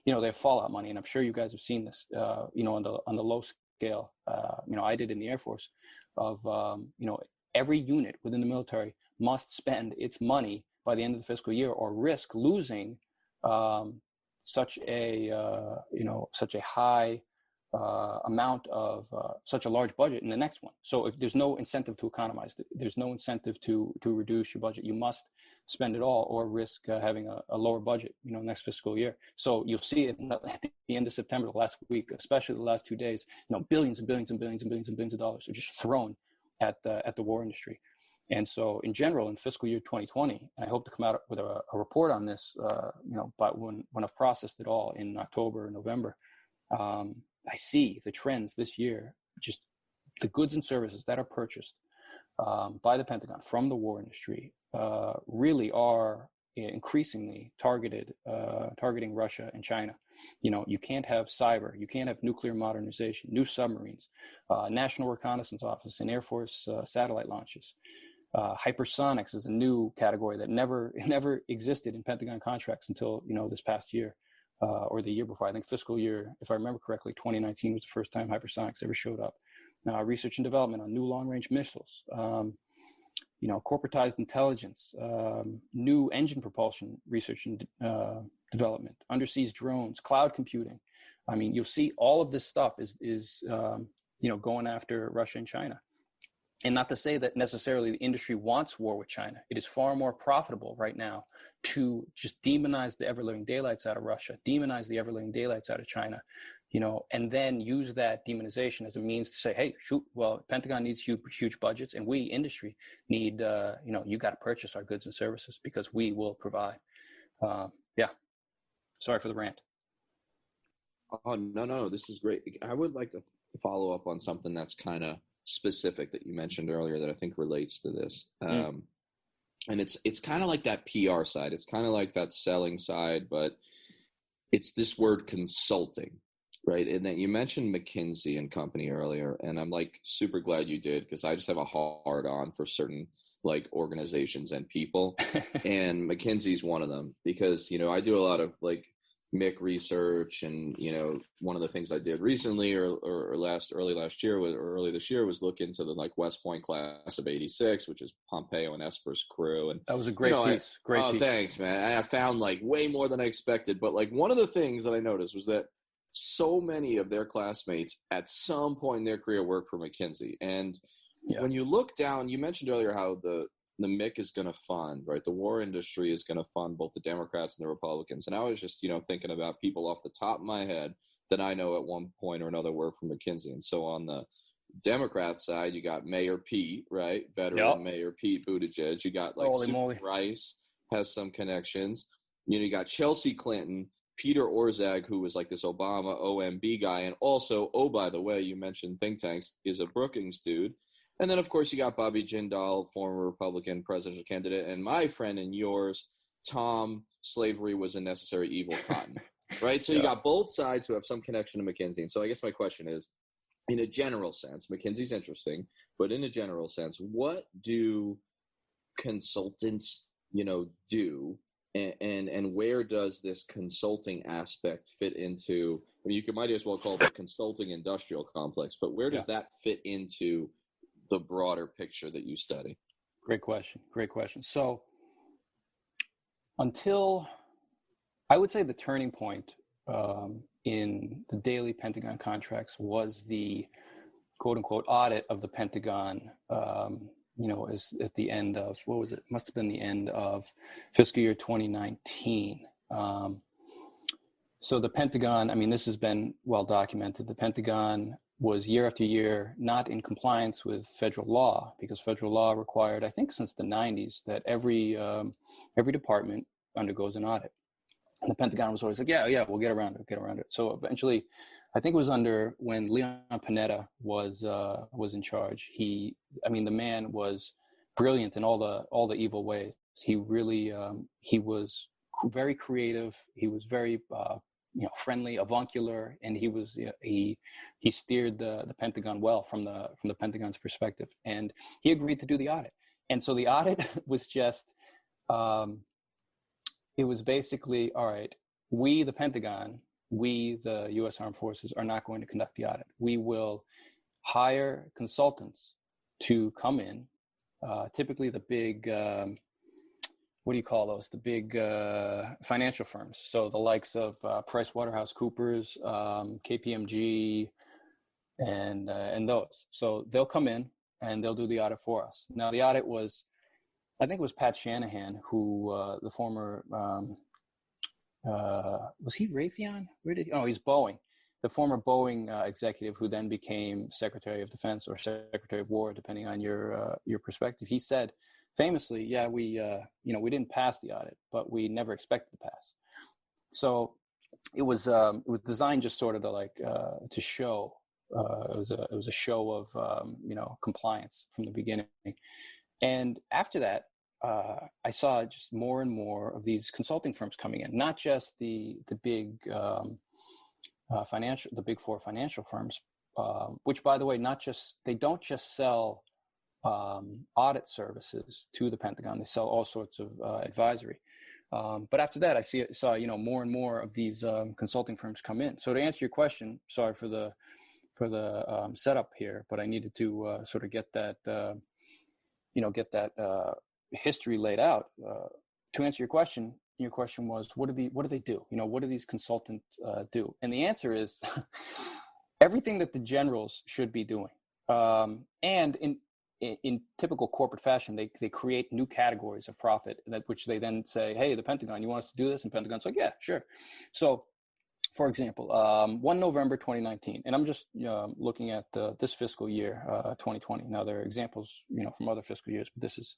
have fallout money, and I'm sure you guys have seen this, on the low scale. I did in the Air Force of, every unit within the military must spend its money by the end of the fiscal year, or risk losing such a high amount of such a large budget in the next one. So if there's no incentive to economize, there's no incentive to reduce your budget. You must spend it all or risk having a lower budget, next fiscal year. So you'll see it at the end of September, the last week, especially the last 2 days, billions and billions and billions and billions and billions of dollars are just thrown at the war industry. And so in general, in fiscal year 2020, and I hope to come out with a report on this, but when I've processed it all in October or November, I see the trends this year, just the goods and services that are purchased by the Pentagon from the war industry really are increasingly targeting Russia and China. You can't have cyber, you can't have nuclear modernization, new submarines, National Reconnaissance Office and Air Force satellite launches. Hypersonics is a new category that never existed in Pentagon contracts until this past year. Or the year before. I think fiscal year, if I remember correctly, 2019 was the first time hypersonics ever showed up. Research and development on new long-range missiles, corporatized intelligence, new engine propulsion research and development, underseas drones, cloud computing. I mean, you'll see all of this stuff is going after Russia and China. And not to say that necessarily the industry wants war with China. It is far more profitable right now to just demonize the ever-living daylights out of Russia, demonize the ever-living daylights out of China, and then use that demonization as a means to say, hey, shoot, well, Pentagon needs huge budgets, and we, industry, need, you got to purchase our goods and services because we will provide. Sorry for the rant. Oh, no, this is great. I would like to follow up on something that's kind of specific that you mentioned earlier that I think relates to this. And it's kind of like that PR side. It's kind of like that selling side, but it's this word consulting, right? And then you mentioned McKinsey and Company earlier, and I'm like super glad you did because I just have a hard on for certain like organizations and people, and McKinsey's one of them because I do a lot of like MIC research, and one of the things I did recently or early this year was look into the like West Point class of '86, which is Pompeo and Esper's crew, and that was a great piece. Great piece. Thanks, man. I found like way more than I expected, but like one of the things that I noticed was that so many of their classmates at some point in their career worked for McKinsey, and when you look down, you mentioned earlier how the MIC is going to fund, right? The war industry is going to fund both the Democrats and the Republicans. And I was just, thinking about people off the top of my head that I know at one point or another work for McKinsey. And so on the Democrat side, you got Mayor Pete, right? Veteran Mayor Pete Buttigieg. You got like Susan Rice has some connections. You got Chelsea Clinton, Peter Orszag, who was like this Obama OMB guy. And also, oh, by the way, you mentioned think tanks, is a Brookings dude. And then, of course, you got Bobby Jindal, former Republican presidential candidate, and my friend and yours, Tom, slavery was a necessary evil cotton, right? So you got both sides who have some connection to McKinsey. And so I guess my question is, in a general sense, McKinsey's interesting, but in a general sense, what do consultants, do? And where does this consulting aspect fit into, I mean, you might as well call it the consulting industrial complex, but where does that fit into the broader picture that you study? Great question. So until I would say the turning point in the daily Pentagon contracts was the quote unquote audit of the Pentagon, is at the end of, what was it? Must have been the end of fiscal year 2019. So the Pentagon, I mean, this has been well documented. The Pentagon was year after year not in compliance with federal law, because federal law required, I think since the 90s, that every department undergoes an audit. And the Pentagon was always like, yeah, we'll get around it. So eventually, I think it was under when Leon Panetta was in charge. The man was brilliant in all the evil ways. He really he was very creative. He was very friendly, avuncular, and he was he steered the Pentagon well from the Pentagon's perspective, and he agreed to do the audit. And so the audit was just it was basically, all right, we the Pentagon, we the U.S. Armed Forces are not going to conduct the audit. We will hire consultants to come in typically the big, what do you call those? The big financial firms. So the likes of PricewaterhouseCoopers, KPMG, and those. So they'll come in and they'll do the audit for us. Now the audit was, I think it was Pat Shanahan, who the former, was he Raytheon? He's Boeing. The former Boeing executive who then became Secretary of Defense or Secretary of War, depending on your perspective. He said famously, "Yeah, we didn't pass the audit, but we never expected to pass." So it was designed just sort of to show. It was a show of compliance from the beginning, and after that, I saw just more and more of these consulting firms coming in, not just the big the big four financial firms, which, by the way, they don't just sell audit services to the Pentagon. They sell all sorts of advisory. But after that, I saw more and more of these consulting firms come in. So to answer your question, sorry for the setup here, but I needed to sort of get that history laid out. To answer your question was, what do they do? What do these consultants do? And the answer is everything that the generals should be doing. And in typical corporate fashion, they create new categories of profit which they then say, hey, the Pentagon, you want us to do this? And Pentagon's like, yeah, sure. So, for example, 1 November 2019, and I'm just looking at this fiscal year, 2020. Now, there are examples, from other fiscal years, but this is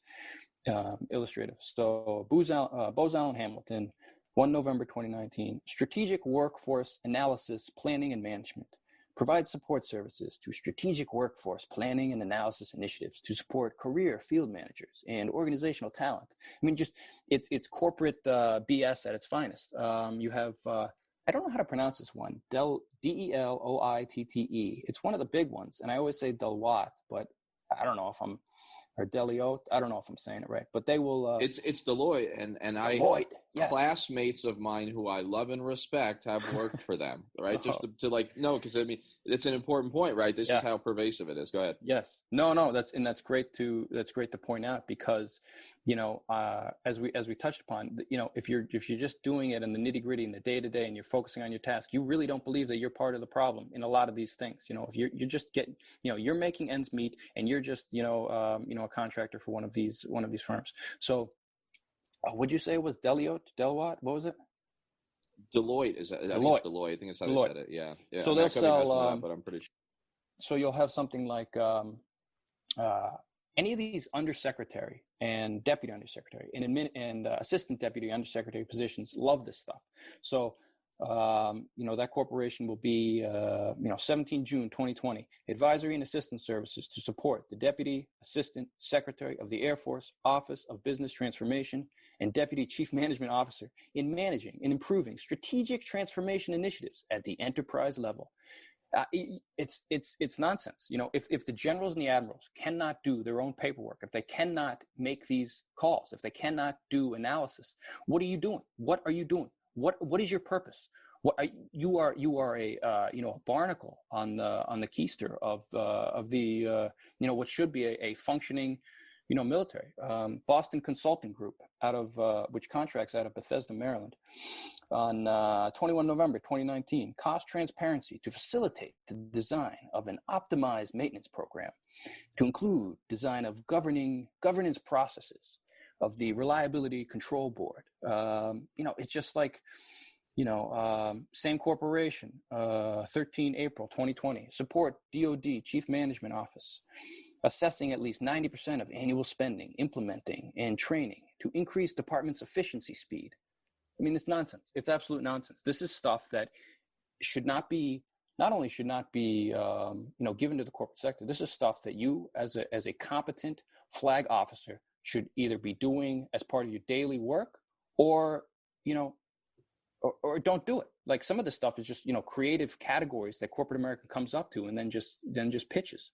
illustrative. So Booz Allen Hamilton, 1 November 2019, strategic workforce analysis, planning and management. Provide support services to strategic workforce planning and analysis initiatives to support career field managers and organizational talent. I mean, just it's corporate BS at its finest. You have I don't know how to pronounce this one. Deloitte. It's one of the big ones, and I always say Deloitte, but I don't know if I'm or Deloitte. I don't know if I'm saying it right, but they will. It's Deloitte, and Deloitte, yes. Classmates of mine who I love and respect have worked for them, right? Just to because I mean it's an important point, right? This is how pervasive it is. Go ahead. Yes, no, that's great to point out because as we touched upon, if you're just doing it in the nitty gritty in the day to day and you're focusing on your task, you really don't believe that you're part of the problem in a lot of these things. If you're just getting, you're making ends meet and you're just a contractor for one of these firms. So would you say it was Deloitte? What was it? Deloitte is. I think it's Deloitte. I think that's how they said it. Yeah. So they'll sell. Up, but I'm pretty sure. So you'll have something like any of these undersecretary and deputy undersecretary and assistant deputy undersecretary positions love this stuff. So that corporation will be 17 June 2020, advisory and assistance services to support the deputy assistant secretary of the Air Force Office of Business Transformation and deputy chief management officer in managing and improving strategic transformation initiatives at the enterprise level. It's nonsense. If the generals and the admirals cannot do their own paperwork, if they cannot make these calls, if they cannot do analysis, what are you doing? What are you doing? What is your purpose? You are a barnacle on the keister of the what should be a functioning military. Boston Consulting Group which contracts out of Bethesda, Maryland, on 21 November 2019, cost transparency to facilitate the design of an optimized maintenance program to include design of governance processes of the Reliability Control Board. It's just like, same corporation, 13 April 2020, support DOD Chief Management Office, assessing at least 90% of annual spending, implementing, and training to increase department's efficiency speed. I mean, it's nonsense. It's absolute nonsense. This is stuff that not only should not be given to the corporate sector. This is stuff that you, as a competent flag officer, should either be doing as part of your daily work, or don't do it. Like some of this stuff is just creative categories that corporate America comes up to and then just pitches.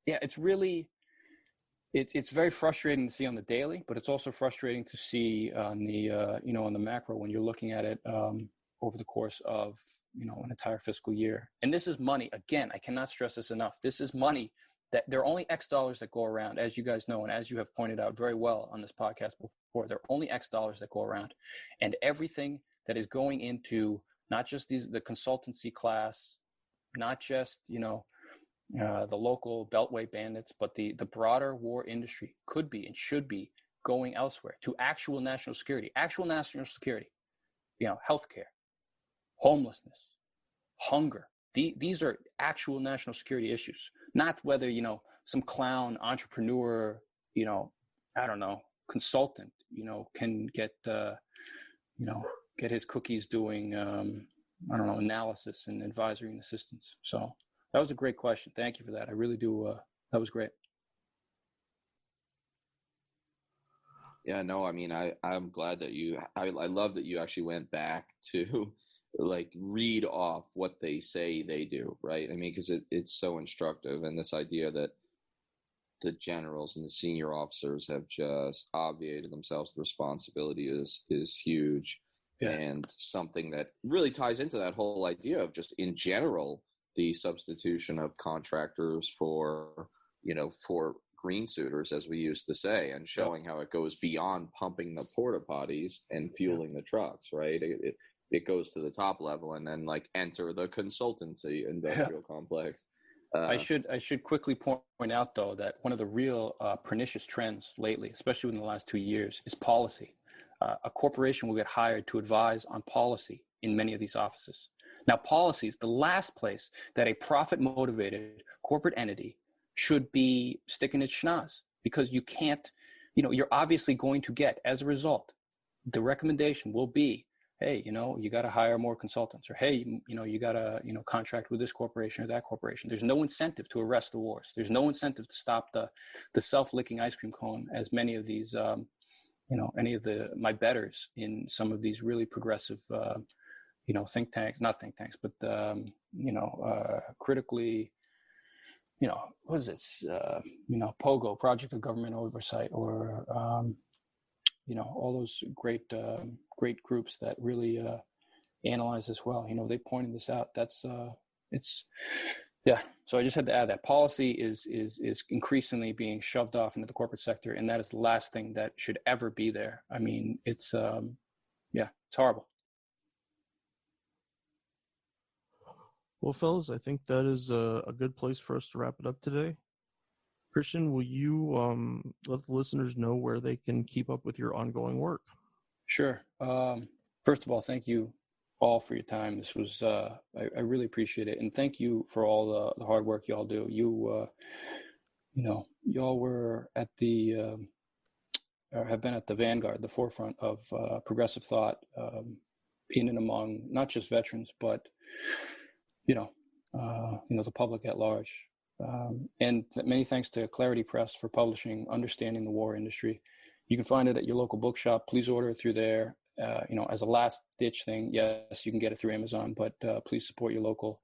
It's really it's very frustrating to see on the daily, but it's also frustrating to see on the on the macro when you're looking at it over the course of an entire fiscal year. And this is money. Again, I cannot stress this enough. This is money that there are only X dollars that go around, as you guys know, and as you have pointed out very well on this podcast before, there are only X dollars that go around. And everything that is going into not just the consultancy class, not just, the local Beltway bandits, but the broader war industry could be and should be going elsewhere to actual national security, healthcare, homelessness, hunger. These are actual national security issues, not whether, some clown entrepreneur, I don't know, consultant, can get his cookies doing, analysis and advisory and assistance. So that was a great question. Thank you for that. I really do. That was great. Yeah, no, I mean, I'm glad that I love that you actually went back to read off what they say they do, right? I mean, because it's so instructive, and this idea that the generals and the senior officers have just obviated themselves the responsibility is huge. Yeah. And something that really ties into that whole idea of just in general the substitution of contractors for green suiters, as we used to say, and showing how it goes beyond pumping the porta potties and fueling the trucks, right? It goes to the top level, and then enter the consultancy industrial complex. I should quickly point out, though, that one of the real pernicious trends lately, especially within the last 2 years, is policy. A corporation will get hired to advise on policy in many of these offices. Now, policy is the last place that a profit-motivated corporate entity should be sticking its schnoz, because you can't, you're obviously going to get, as a result, the recommendation will be, hey, you got to hire more consultants, or hey, you got to, contract with this corporation or that corporation. There's no incentive to arrest the wars. There's no incentive to stop the self-licking ice cream cone, as many of these, any of my betters in some of these really progressive, think tanks, not think tanks, but, critically, what is it? POGO, Project of Government Oversight, or, all those great groups that really analyze this well. They pointed this out. That's So I just had to add that policy is increasingly being shoved off into the corporate sector, and that is the last thing that should ever be there. I mean, it's horrible. Well, fellas, I think that is a good place for us to wrap it up today. Christian, will you let the listeners know where they can keep up with your ongoing work? Sure. First of all, thank you all for your time. This was I really appreciate it, and thank you for all the hard work y'all do. Y'all were at the or have been at the vanguard, the forefront of progressive thought in and among not just veterans, but the public at large. And many thanks to Clarity Press for publishing Understanding the War Industry. You can find it at your local bookshop. Please order it through there. As a last ditch thing, yes, you can get it through Amazon, but please support your local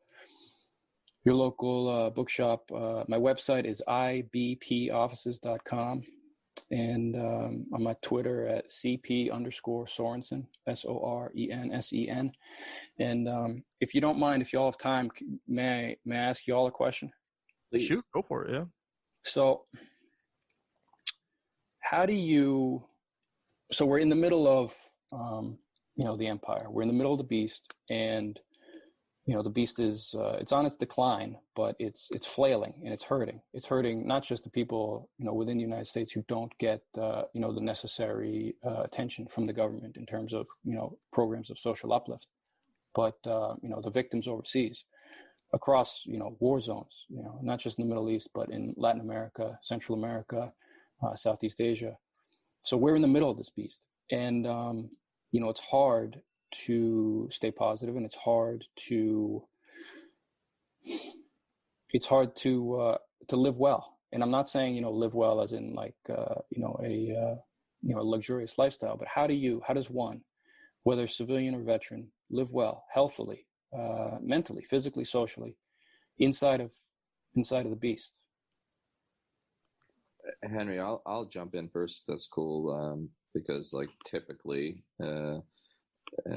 bookshop. My website is ibpoffices.com, and I'm on Twitter at CP_Sorensen, SORENSEN. And if you don't mind, if you all have time, may I ask you all a question? Please. Shoot, go for it. Yeah. So we're in the middle of, the empire. We're in the middle of the beast, and, the beast is, it's on its decline, but it's flailing and it's hurting. It's hurting not just the people, within the United States who don't get, the necessary attention from the government in terms of, programs of social uplift, but, the victims overseas, across, war zones, not just in the Middle East, but in Latin America, Central America, Southeast Asia. So we're in the middle of this beast, and, it's hard to stay positive, and it's hard to live well. And I'm not saying, live well as in a luxurious lifestyle, but how does one, whether civilian or veteran, live well, healthily, mentally, physically, socially, inside of the beast? Henry, I'll jump in first. That's cool, because typically,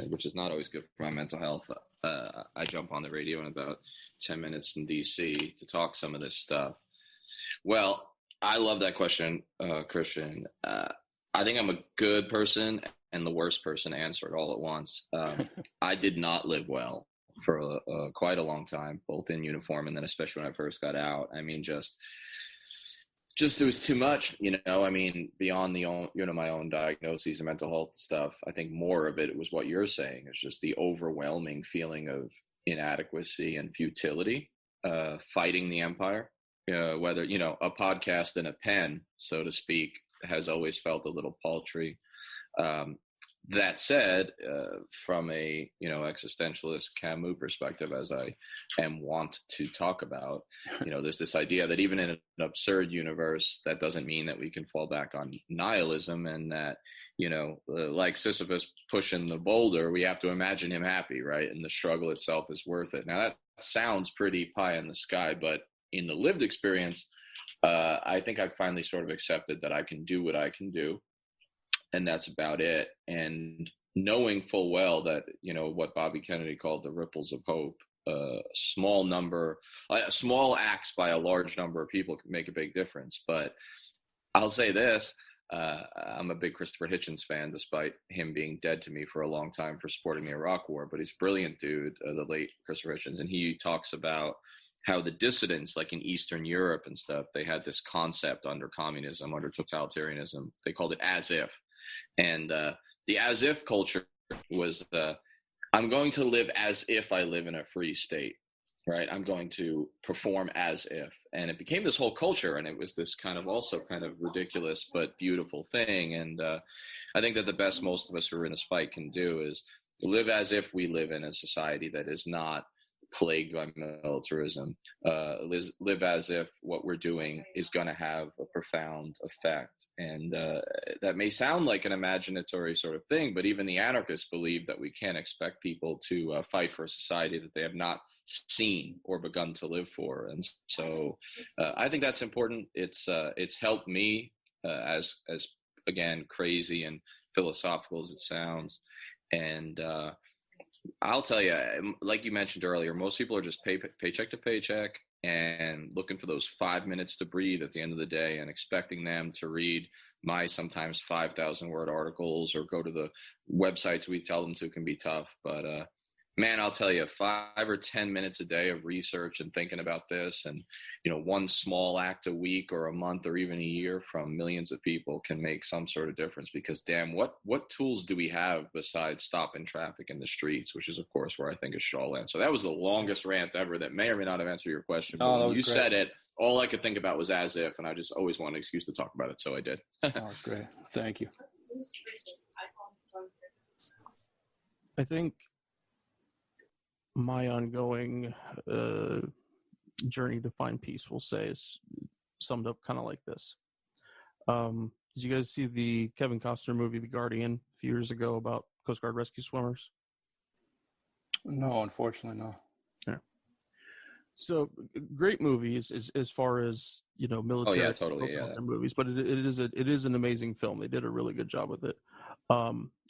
which is not always good for my mental health, I jump on the radio in about 10 minutes in DC to talk some of this stuff. Well, I love that question, Christian. I think I'm a good person and the worst person to answer it all at once. I did not live well for quite a long time, both in uniform and then especially when I first got out. I mean, just it was too much, I mean, beyond my own diagnoses and mental health stuff. I think more of it was what you're saying. It's just the overwhelming feeling of inadequacy and futility, fighting the empire, whether, a podcast and a pen, so to speak, has always felt a little paltry. That said, from a existentialist Camus perspective, as I am wont to talk about, there's this idea that even in an absurd universe, that doesn't mean that we can fall back on nihilism, and that like Sisyphus pushing the boulder, we have to imagine him happy, right? And the struggle itself is worth it. Now that sounds pretty pie in the sky, but in the lived experience, I think I've finally sort of accepted that I can do what I can do, and that's about it. And knowing full well that, what Bobby Kennedy called the ripples of hope, small acts by a large number of people can make a big difference. But I'll say this, I'm a big Christopher Hitchens fan, despite him being dead to me for a long time for supporting the Iraq War. But he's a brilliant dude, the late Christopher Hitchens. And he talks about how the dissidents, like in Eastern Europe and stuff, they had this concept under communism, under totalitarianism. They called it as if. And the as if culture was I'm going to live as if I live in a free state, right? I'm going to perform as if. And it became this whole culture, and it was this kind of ridiculous but beautiful thing. And I think that the best most of us who are in this fight can do is live as if we live in a society that is not plagued by militarism, live as if what we're doing is going to have a profound effect. And that may sound like an imaginatory sort of thing, but even the anarchists believe that we can't expect people to fight for a society that they have not seen or begun to live for. And so I think that's important. It's helped me, as again, crazy and philosophical as it sounds. And I'll tell you, like you mentioned earlier, most people are just paycheck to paycheck and looking for those 5 minutes to breathe at the end of the day, and expecting them to read my sometimes 5,000 word articles or go to the websites we tell them to can be tough. But man, I'll tell you, 5 or 10 minutes a day of research and thinking about this, and one small act a week or a month or even a year from millions of people can make some sort of difference. Because damn, what tools do we have besides stopping traffic in the streets, which is of course where I think it should all end. So that was the longest rant ever that may or may not have answered your question. But when you said it, all I could think about was as if, and I just always wanted an excuse to talk about it, so I did. That was great. Thank you. I think my ongoing journey to find peace, we'll say, is summed up kind of like this. Did you guys see the Kevin Costner movie, The Guardian, a few years ago about Coast Guard rescue swimmers? No, unfortunately, no. Yeah. So great movies as far as, military. Oh yeah, totally. Yeah. Movies, but it is an amazing film. They did a really good job with it.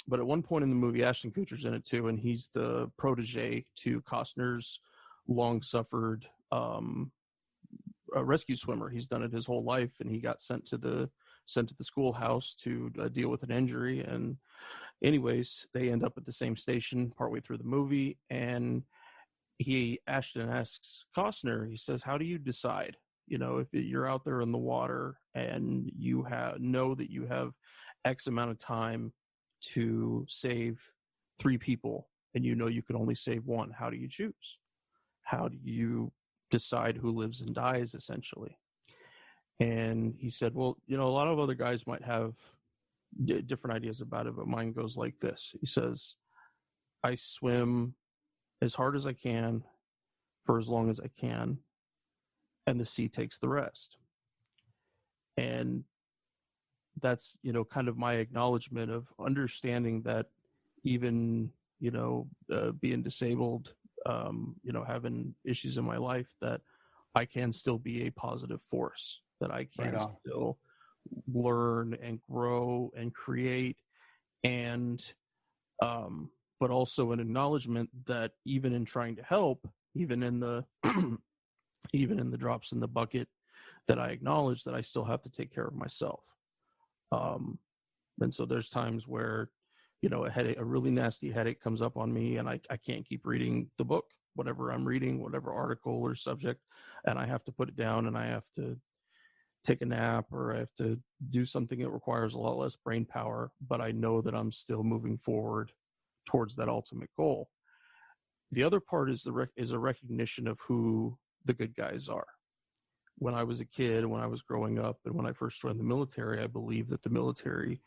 But at one point in the movie, Ashton Kutcher's in it too, and he's the protege to Costner's long-suffered rescue swimmer. He's done it his whole life, and he got sent to the schoolhouse to deal with an injury. And anyways, they end up at the same station partway through the movie, and Ashton asks Costner, he says, "How do you decide? If you're out there in the water and you know that you have X amount of time to save 3 people, and you can only save 1, how do you choose? How do you decide who lives and dies, essentially?" And he said, well, a lot of other guys might have different ideas about it, but mine goes like this. He says, I swim as hard as I can for as long as I can, and the sea takes the rest. And that's, kind of my acknowledgement of understanding that even, being disabled, having issues in my life, that I can still be a positive force, that I can still learn and grow and create, and but also an acknowledgement that even in trying to help, even in the even in the drops in the bucket, that I acknowledge that I still have to take care of myself. And so there's times where, you know, a really nasty headache comes up on me, and I can't keep reading the book, whatever I'm reading, whatever article or subject, and I have to put it down, and I have to take a nap, or I have to do something that requires a lot less brain power, but I know that I'm still moving forward towards that ultimate goal. The other part is a recognition of who the good guys are. When I was a kid, when I was growing up, and when I first joined the military, I believed that the military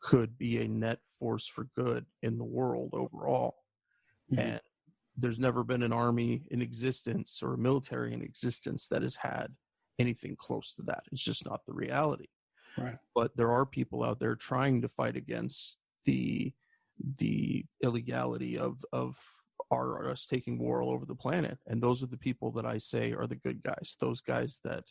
could be a net force for good in the world overall. Mm-hmm. And there's never been an army in existence or a military in existence that has had anything close to that. It's just not the reality. Right. But there are people out there trying to fight against the illegality of us taking war all over the planet. And those are the people that I say are the good guys. Those guys that,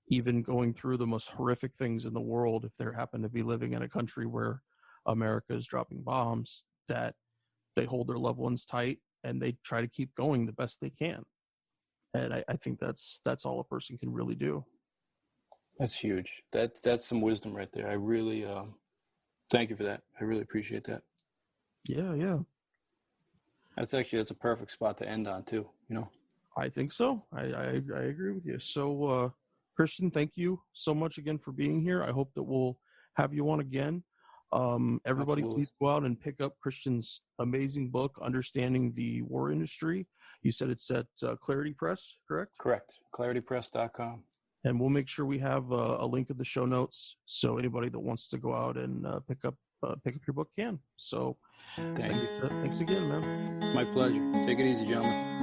even going through the most horrific things in the world, if they happen to be living in a country where America is dropping bombs, that they hold their loved ones tight and they try to keep going the best they can. And I think that's all a person can really do. That's huge. That's some wisdom right there. I really thank you for that. I really appreciate that. Yeah. That's a perfect spot to end on too, you know. I think so. I agree with you. So Christian, thank you so much again for being here. I hope that we'll have you on again. Everybody, Absolutely. Please go out and pick up Christian's amazing book, Understanding the War Industry. You said it's at Clarity Press, correct? Correct. ClarityPress.com. And we'll make sure we have a link in the show notes, so anybody that wants to go out and pick up your book can. So thanks again, man. My pleasure. Take it easy, gentlemen.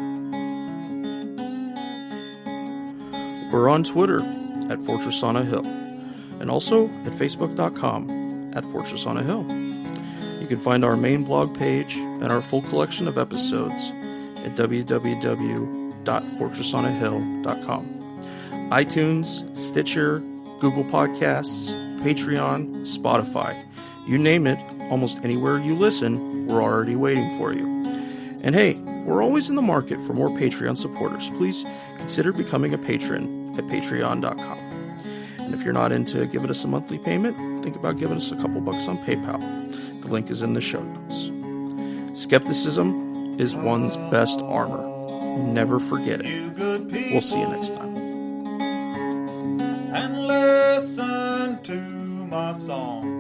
We're on Twitter at Fortress on a Hill, and also at Facebook.com at Fortress on a Hill. You can find our main blog page and our full collection of episodes at www.fortressonahill.com. iTunes, Stitcher, Google Podcasts, Patreon, Spotify. You name it, almost anywhere you listen, we're already waiting for you. And hey, we're always in the market for more Patreon supporters. Please consider becoming a patron at patreon.com. And if you're not into giving us a monthly payment, think about giving us a couple bucks on PayPal. The link is in the show notes. Skepticism is one's best armor. Never forget it. We'll see you next time. And listen to my song.